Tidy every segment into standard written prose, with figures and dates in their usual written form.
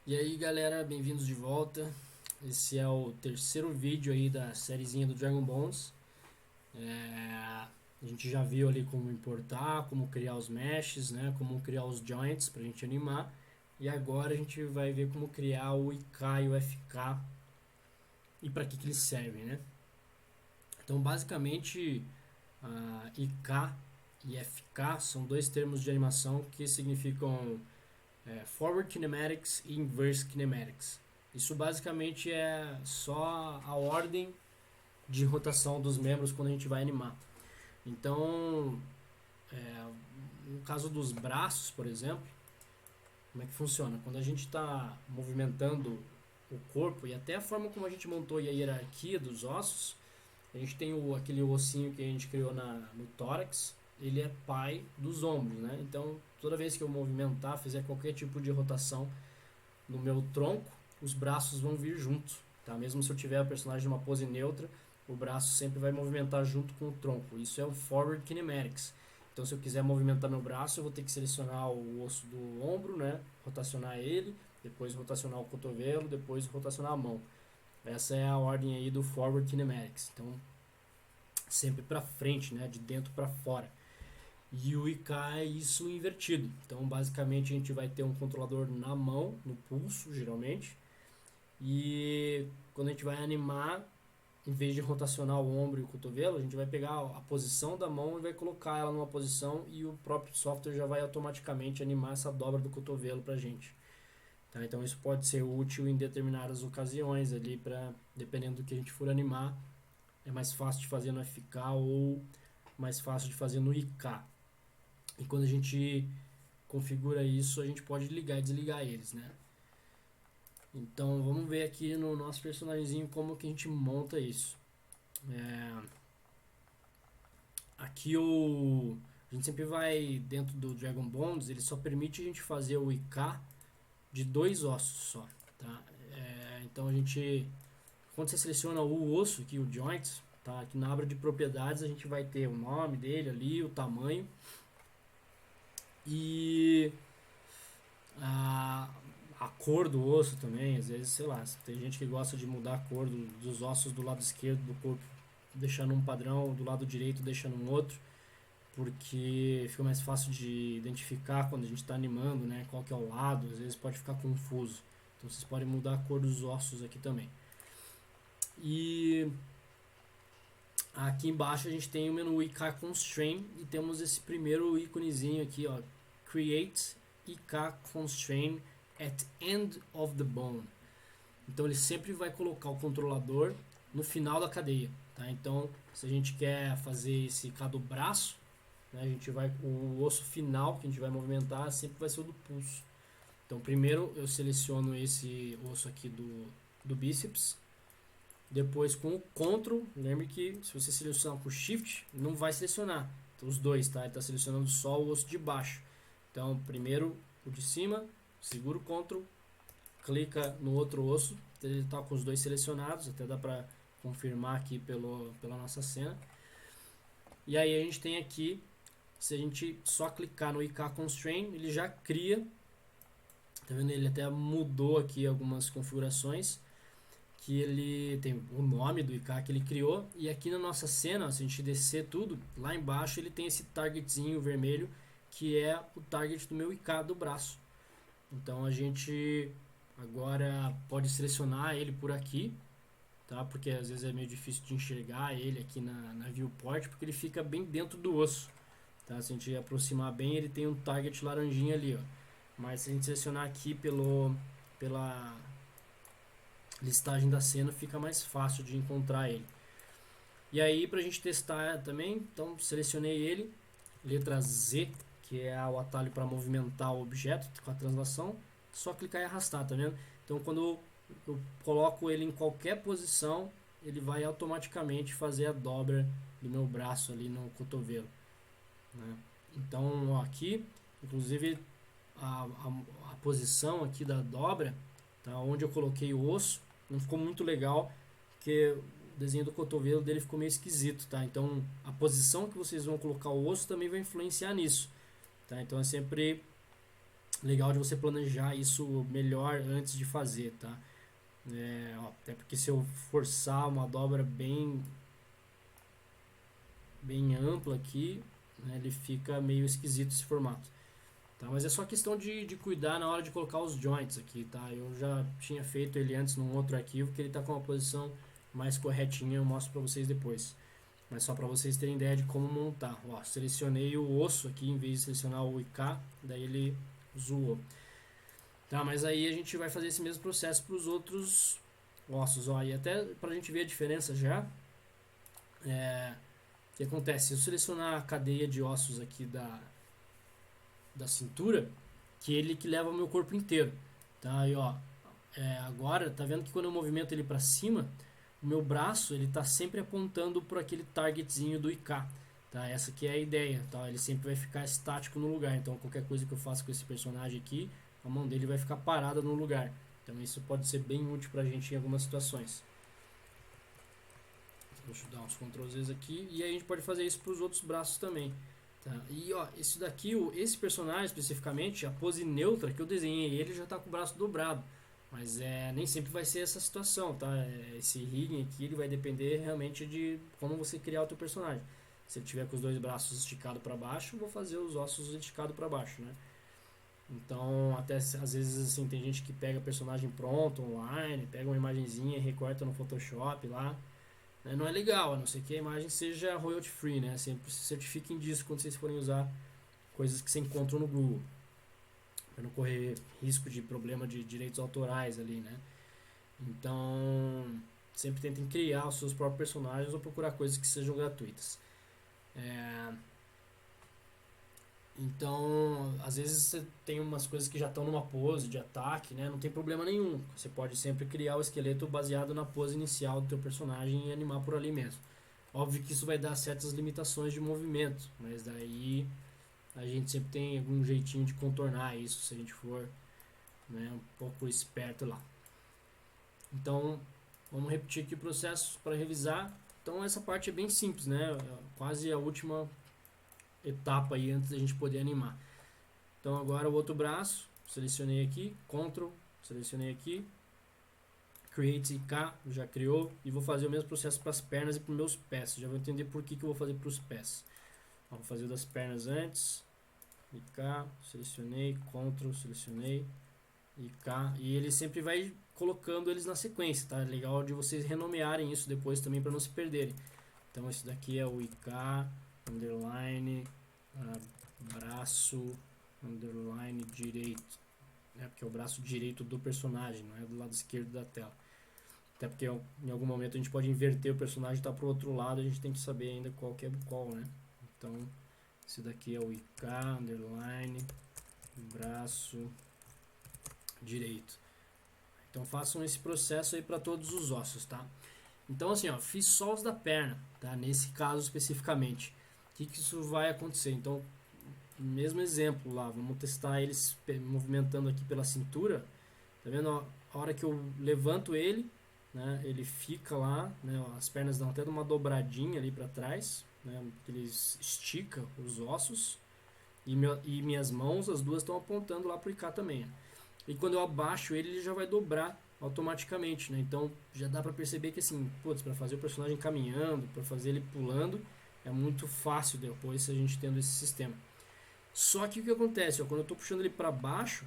E aí galera, bem-vindos de volta. Esse é o terceiro vídeo aí da sériezinha do Dragon Bones. A gente já viu ali como importar, como criar os meshes, né? Como criar os joints pra gente animar. E agora a gente vai ver como criar o IK e o FK e para que eles servem, né? Então basicamente IK e FK são dois termos de animação que significam Forward Kinematics e Inverse Kinematics. Isso basicamente é só a ordem de rotação dos membros quando a gente vai animar. Então, no caso dos braços, por exemplo, como é que funciona? Quando a gente está movimentando o corpo e até a forma como a gente montou a hierarquia dos ossos, a gente tem aquele ossinho que a gente criou no tórax, ele é pai dos ombros, né? Então, toda vez que eu movimentar, fizer qualquer tipo de rotação no meu tronco, os braços vão vir junto, tá? Mesmo se eu tiver o personagem numa pose neutra, o braço sempre vai movimentar junto com o tronco. Isso é o Forward Kinematics. Então, se eu quiser movimentar meu braço, eu vou ter que selecionar o osso do ombro, né? Rotacionar ele, depois rotacionar o cotovelo, depois rotacionar a mão. Essa é a ordem aí do Forward Kinematics. Então, sempre para frente, né? De dentro para fora. E o IK é isso invertido. Então, basicamente, a gente vai ter um controlador na mão, no pulso, geralmente. E quando a gente vai animar, em vez de rotacionar o ombro e o cotovelo, a gente vai pegar a posição da mão e vai colocar ela numa posição e o próprio software já vai automaticamente animar essa dobra do cotovelo pra gente. Tá? Então isso pode ser útil em determinadas ocasiões ali para dependendo do que a gente for animar, é mais fácil de fazer no FK ou mais fácil de fazer no IK. E quando a gente configura isso, a gente pode ligar e desligar eles, né? Então vamos ver aqui no nosso personagemzinho como que a gente monta isso. É, aqui a gente sempre vai dentro do Dragon Bones, ele só permite a gente fazer o IK de dois ossos só, tá? Então a gente, quando você seleciona o osso aqui, o joint, tá? Aqui na aba de propriedades a gente vai ter o nome dele ali, o tamanho e a, a cor do osso também. Às vezes, sei lá, tem gente que gosta de mudar a cor dos ossos do lado esquerdo do corpo, deixando um padrão, do lado direito deixando um outro, porque fica mais fácil de identificar quando a gente está animando, né? Qual que é o lado, às vezes pode ficar confuso. Então vocês podem mudar a cor dos ossos aqui também. E aqui embaixo a gente tem o menu IK Constraint e temos esse primeiro íconezinho aqui, ó, Create IK Constraint at End of the Bone. Então ele sempre vai colocar o controlador no final da cadeia, tá? Então se a gente quer fazer esse IK do braço, né, a gente vai o osso final que a gente vai movimentar sempre vai ser o do pulso. Então primeiro eu seleciono esse osso aqui do bíceps. Depois com o Ctrl, lembre que se você selecionar com o Shift, não vai selecionar. Então, os dois, tá? Ele está selecionando só o osso de baixo. Então, primeiro o de cima, segura o Ctrl, clica no outro osso, ele está com os dois selecionados, até dá para confirmar aqui pela nossa cena. E aí a gente tem aqui, se a gente só clicar no IK Constraint, ele já cria, tá vendo? Ele até mudou aqui algumas configurações que ele tem o nome do IK que ele criou e aqui na nossa cena, se a gente descer tudo, lá embaixo ele tem esse targetzinho vermelho que é o target do meu IK do braço. Então a gente agora pode selecionar ele por aqui, tá? Porque às vezes é meio difícil de enxergar ele aqui na viewport porque ele fica bem dentro do osso, tá? Se a gente aproximar bem, ele tem um target laranjinha ali, ó. Mas se a gente selecionar aqui pela listagem da cena fica mais fácil de encontrar ele. E aí pra gente testar também, então selecionei ele, letra Z, que é o atalho para movimentar o objeto com a translação, só clicar e arrastar, tá vendo? Então quando eu coloco ele em qualquer posição, ele vai automaticamente fazer a dobra do meu braço ali no cotovelo, né? Então ó, aqui, inclusive a posição aqui da dobra, tá? Onde eu coloquei o osso, não ficou muito legal, porque o desenho do cotovelo dele ficou meio esquisito, tá? Então a posição que vocês vão colocar o osso também vai influenciar nisso, tá? Então é sempre Legal de você planejar isso melhor antes de fazer, tá? Até porque se eu forçar uma dobra bem ampla aqui, né, ele fica meio esquisito esse formato. Tá? Mas é só questão de cuidar na hora de colocar os joints aqui, tá? Eu já tinha feito ele antes num outro arquivo que ele está com uma posição mais corretinha, eu mostro para vocês depois. Mas só para vocês terem ideia de como montar. Ó, selecionei o osso aqui em vez de selecionar o IK, daí ele zoou. Tá, mas aí a gente vai fazer esse mesmo processo para os outros ossos, ó, e até para a gente ver a diferença já. O que acontece? Se eu selecionar a cadeia de ossos aqui da cintura, que ele que leva o meu corpo inteiro, tá? Aí, ó, agora tá vendo que quando eu movimento ele para cima, o meu braço ele tá sempre apontando para aquele targetzinho do IK, tá? Essa que é a ideia, tá? Ele sempre vai ficar estático no lugar. Então qualquer coisa que eu faça com esse personagem aqui, a mão dele vai ficar parada no lugar. Então isso pode ser bem útil pra gente em algumas situações. Deixa eu dar uns Ctrl Z aqui e aí a gente pode fazer isso para os outros braços também. Tá? E ó, esse personagem especificamente, a pose neutra que eu desenhei, ele já está com o braço dobrado. Mas nem sempre vai ser essa situação, tá? Esse rigging aqui ele vai depender realmente de como você criar o teu personagem. Se ele tiver com os dois braços esticados para baixo, eu vou fazer os ossos esticados para baixo, né? Então, até às vezes assim, tem gente que pega personagem pronto online, pega uma imagenzinha e recorta no Photoshop lá. Não é legal, a não ser que a imagem seja royalty free, né? Sempre se certifiquem disso quando vocês forem usar coisas que você encontram no Google, para não correr risco de problema de direitos autorais ali, né? Então, sempre tentem criar os seus próprios personagens ou procurar coisas que sejam gratuitas. Então, às vezes você tem umas coisas que já estão numa pose de ataque, né? Não tem problema nenhum. Você pode sempre criar o esqueleto baseado na pose inicial do teu personagem e animar por ali mesmo. Óbvio que isso vai dar certas limitações de movimento, mas daí a gente sempre tem algum jeitinho de contornar isso se a gente for, né, um pouco esperto lá. Então, vamos repetir aqui o processo para revisar. Então, essa parte é bem simples, né? Quase a última etapa aí antes da gente poder animar. Então agora o outro braço, selecionei aqui, Ctrl, selecionei aqui, Create IK, já criou, e vou fazer o mesmo processo para as pernas e para os meus pés. Já vou entender por que eu vou fazer para os pés. Vou fazer o das pernas antes, IK, selecionei, Ctrl, selecionei, IK, e ele sempre vai colocando eles na sequência, tá? É legal de vocês renomearem isso depois também para não se perderem. Então esse daqui é o IK, underline, braço, underline direito, né? Porque é o braço direito do personagem, não é do lado esquerdo da tela. Até porque em algum momento a gente pode inverter o personagem e tá pro outro lado, a gente tem que saber ainda qual que é qual, né? Então, esse daqui é o IK, underline, braço direito. Então façam esse processo aí para todos os ossos, tá? Então assim, ó, fiz só os da perna, tá? Nesse caso especificamente. O que isso vai acontecer? Então, mesmo exemplo lá, vamos testar eles movimentando aqui pela cintura. Tá vendo? A hora que eu levanto ele, né, ele fica lá, né, as pernas dão até uma dobradinha ali para trás, né, ele estica os ossos e minhas mãos, as duas estão apontando lá pro IK também. E quando eu abaixo ele, ele já vai dobrar automaticamente, né? Então já dá para perceber que assim, putz, para fazer o personagem caminhando, para fazer ele pulando, é muito fácil depois a gente tendo esse sistema. Só que o que acontece, ó, quando eu estou puxando ele para baixo,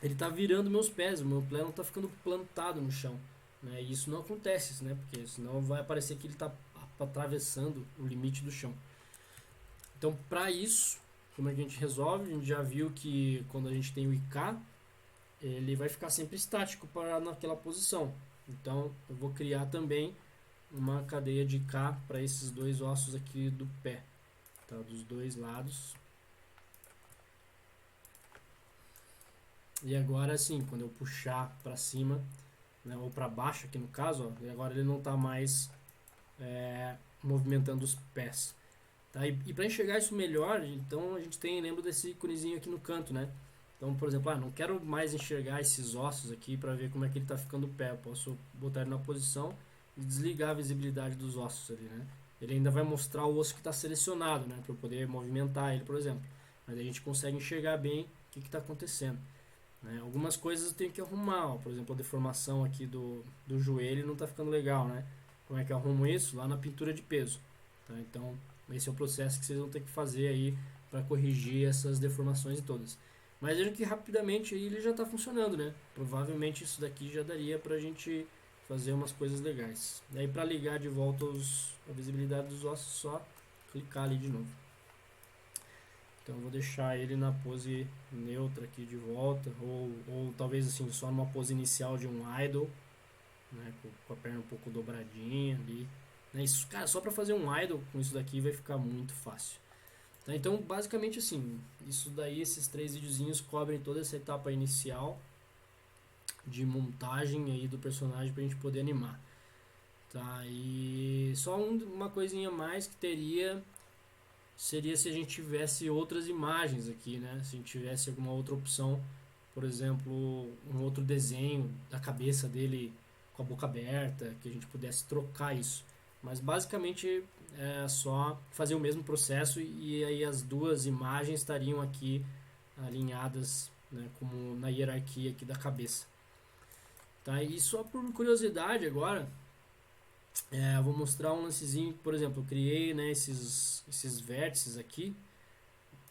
ele está virando meus pés, o meu pé não está ficando plantado no chão, né? E isso não acontece, né? Porque senão vai aparecer que ele está atravessando o limite do chão. Então, para isso, como é que a gente resolve? A gente já viu que quando a gente tem o IK, ele vai ficar sempre estático para naquela posição. Então, eu vou criar também uma cadeia de IK para esses dois ossos aqui do pé, tá? Dos dois lados. E agora sim, quando eu puxar para cima, né, ou para baixo aqui no caso, ó, agora ele não está mais movimentando os pés. Tá? E para enxergar isso melhor, então a gente tem, lembra desse íconezinho aqui no canto, né? Então, por exemplo, não quero mais enxergar esses ossos aqui para ver como é que ele está ficando o pé. Eu posso botar ele na posição e desligar a visibilidade dos ossos ali, né? Ele ainda vai mostrar o osso que está selecionado, né? Para eu poder movimentar ele, por exemplo. Mas a gente consegue enxergar bem que está acontecendo. Né? Algumas coisas eu tenho que arrumar, ó, por exemplo, a deformação aqui do joelho não está ficando legal, né? Como é que eu arrumo isso? Lá na pintura de peso. Tá? Então, esse é o processo que vocês vão ter que fazer aí para corrigir essas deformações todas. Mas veja que rapidamente aí ele já está funcionando, né? Provavelmente isso daqui já daria para a gente fazer umas coisas legais. Daí para ligar de volta a visibilidade dos ossos, só clicar ali de novo. Então eu vou deixar ele na pose neutra aqui de volta, ou talvez assim, só numa pose inicial de um idle, né, com a perna um pouco dobradinha ali. Né, isso, cara, só para fazer um idle com isso daqui vai ficar muito fácil. Tá, então basicamente assim, isso daí, esses 3 videozinhos cobrem toda essa etapa inicial de montagem aí do personagem pra gente poder animar. Tá, e só uma coisinha mais que teria seria se a gente tivesse outras imagens aqui, né? Se a gente tivesse alguma outra opção, por exemplo, um outro desenho da cabeça dele com a boca aberta, que a gente pudesse trocar isso. Mas basicamente é só fazer o mesmo processo e aí as duas imagens estariam aqui alinhadas, né, como na hierarquia aqui da cabeça. Tá? E só por curiosidade agora, eu vou mostrar um lancezinho, por exemplo, eu criei, né, esses vértices aqui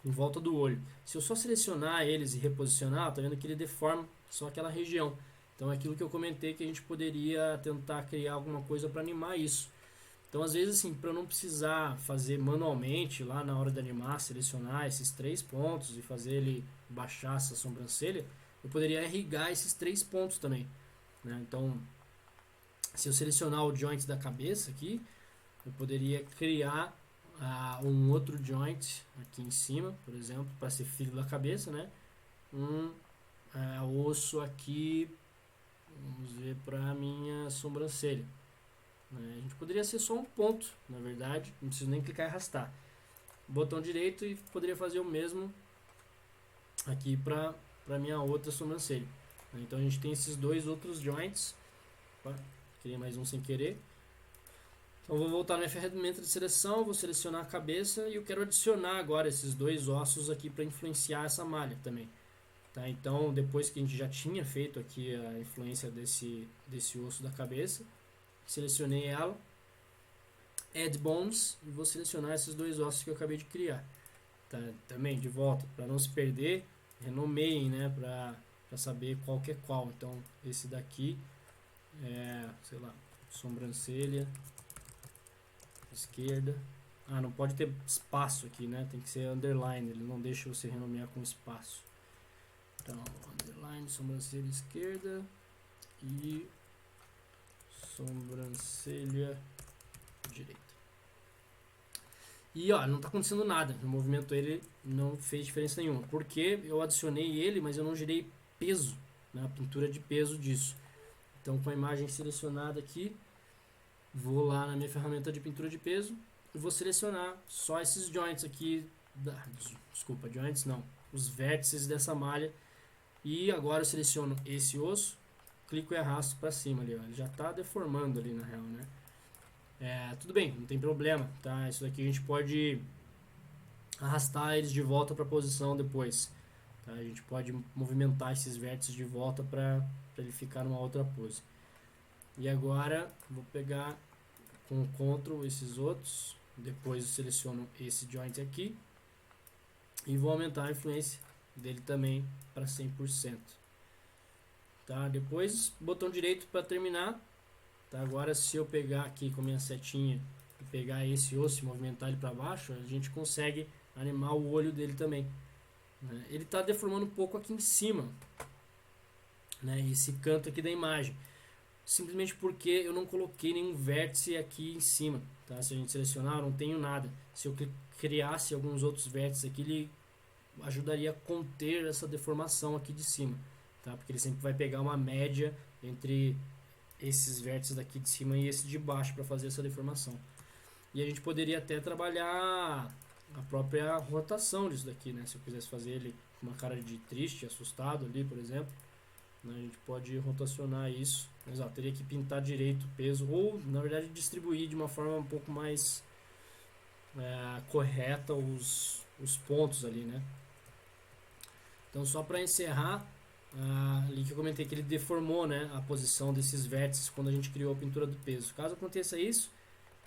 em volta do olho. Se eu só selecionar eles e reposicionar, tá vendo que ele deforma só aquela região. Então é aquilo que eu comentei que a gente poderia tentar criar alguma coisa para animar isso. Então às vezes assim, para não precisar fazer manualmente lá na hora de animar, selecionar esses 3 pontos e fazer ele baixar essa sobrancelha, eu poderia irrigar esses 3 pontos também, né? Então, se eu selecionar o joint da cabeça aqui, eu poderia criar um outro joint aqui em cima, por exemplo, para ser filho da cabeça, né? Um osso aqui, vamos ver, para minha sobrancelha. Né? A gente poderia ser só um ponto, na verdade, não preciso nem clicar e arrastar. Botão direito e poderia fazer o mesmo aqui para minha outra sobrancelha. Então a gente tem esses 2 outros joints. Opa, criei mais um sem querer. Então vou voltar na minha ferramenta de seleção, vou selecionar a cabeça e eu quero adicionar agora esses 2 ossos aqui para influenciar essa malha também. Tá? Então depois que a gente já tinha feito aqui a influência desse osso da cabeça, selecionei ela, Add Bones, e vou selecionar esses 2 ossos que eu acabei de criar. Tá? Também de volta, para não se perder, renomeiem, né, para saber qual que é qual. Então esse daqui é, sei lá, sobrancelha esquerda. Não pode ter espaço aqui, né? Tem que ser underline, ele não deixa você renomear com espaço. Então, underline, sobrancelha esquerda e sobrancelha direita. E ó, não está acontecendo nada. No movimento ele não fez diferença nenhuma. Porque eu adicionei ele, mas eu não gerei peso, né? A pintura de peso disso. Então com a imagem selecionada aqui, vou lá na minha ferramenta de pintura de peso e vou selecionar só esses joints aqui, desculpa, joints não, os vértices dessa malha. E agora eu seleciono esse osso, clico e arrasto para cima ali, ó. Ele já está deformando ali na real, né? Tudo bem, não tem problema, tá? Isso daqui a gente pode arrastar eles de volta para a posição depois. Tá? A gente pode movimentar esses vértices de volta para ele ficar numa outra pose. E agora vou pegar com o Ctrl esses outros, depois eu seleciono esse joint aqui e vou aumentar a influência dele também para 100%. Tá? Depois botão direito para terminar. Tá? Agora se eu pegar aqui com a minha setinha e pegar esse osso e movimentar ele para baixo, a gente consegue animar o olho dele também. Né? Ele está deformando um pouco aqui em cima, né? Esse canto aqui da imagem. Simplesmente porque eu não coloquei nenhum vértice aqui em cima. Tá? Se a gente selecionar, eu não tenho nada. Se eu criasse alguns outros vértices aqui, ele ajudaria a conter essa deformação aqui de cima. Tá? Porque ele sempre vai pegar uma média entre esses vértices daqui de cima e esse de baixo para fazer essa deformação. E a gente poderia até trabalhar a própria rotação disso daqui, né? Se eu quisesse fazer ele com uma cara de triste, assustado ali, por exemplo, né? A gente pode rotacionar isso. Mas teria que pintar direito o peso, ou na verdade distribuir de uma forma um pouco mais correta os pontos ali, né? Então só para encerrar, ali que eu comentei que ele deformou, né, a posição desses vértices quando a gente criou a pintura do peso. Caso aconteça isso,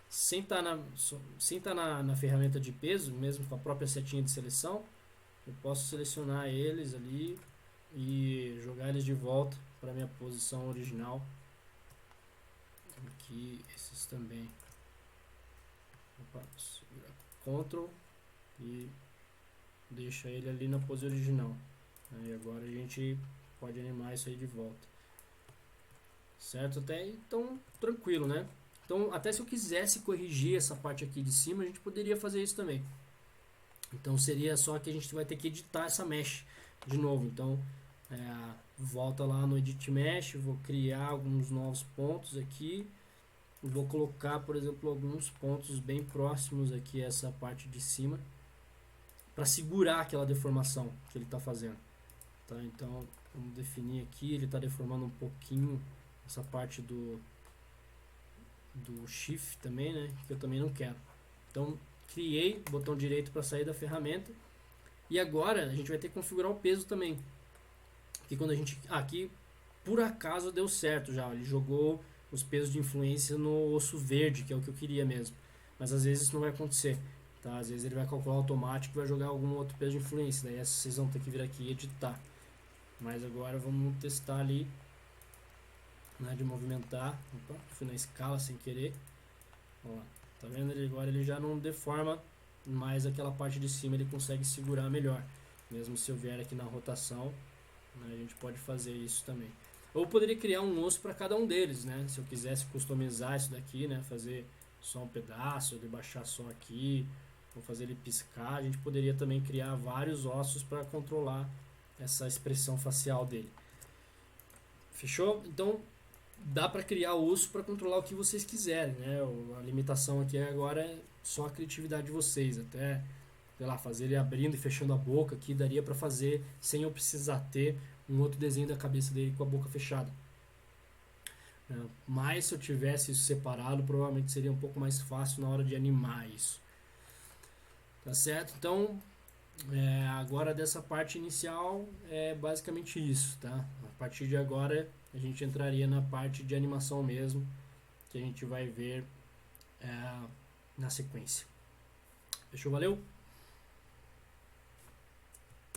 sem estar na ferramenta de peso, mesmo com a própria setinha de seleção, eu posso selecionar eles ali e jogar eles de volta para minha posição original. Aqui, esses também. Opa, segura Ctrl e deixa ele ali na pose original. Aí agora a gente pode animar isso aí de volta. Certo? Até então, tranquilo, né? Então, até se eu quisesse corrigir essa parte aqui de cima, a gente poderia fazer isso também. Então, seria só que a gente vai ter que editar essa mesh de novo. Então, volta lá no Edit Mesh, vou criar alguns novos pontos aqui. Vou colocar, por exemplo, alguns pontos bem próximos aqui a essa parte de cima, para segurar aquela deformação que ele está fazendo. Tá? Então, vamos definir aqui, ele está deformando um pouquinho essa parte do Shift também, né? Que eu também não quero. Então, criei, botão direito para sair da ferramenta. E agora a gente vai ter que configurar o peso também. Que quando a gente... aqui, por acaso, deu certo já. Ele jogou os pesos de influência no osso verde, que é o que eu queria mesmo. Mas às vezes isso não vai acontecer. Tá? Às vezes ele vai calcular automático e vai jogar algum outro peso de influência. Daí vocês vão ter que vir aqui e editar. Mas agora vamos testar ali, né, de movimentar. Opa, fui na escala sem querer. Ó, tá vendo? Agora ele já não deforma mais aquela parte de cima, ele consegue segurar melhor. Mesmo se eu vier aqui na rotação, né, a gente pode fazer isso também. Ou poderia criar um osso para cada um deles, né? Se eu quisesse customizar isso daqui, né, fazer só um pedaço, ele baixar só aqui, ou fazer ele piscar, a gente poderia também criar vários ossos para controlar essa expressão facial dele. Fechou? Então dá para criar osso para controlar o que vocês quiserem, né? A limitação aqui agora é só a criatividade de vocês. Até, sei lá, fazer ele abrindo e fechando a boca aqui daria para fazer sem eu precisar ter um outro desenho da cabeça dele com a boca fechada. Mas se eu tivesse isso separado, provavelmente seria um pouco mais fácil na hora de animar isso. Tá certo? Então, agora dessa parte inicial é basicamente isso, tá? A partir de agora a gente entraria na parte de animação mesmo, que a gente vai ver na sequência. Fechou? Valeu?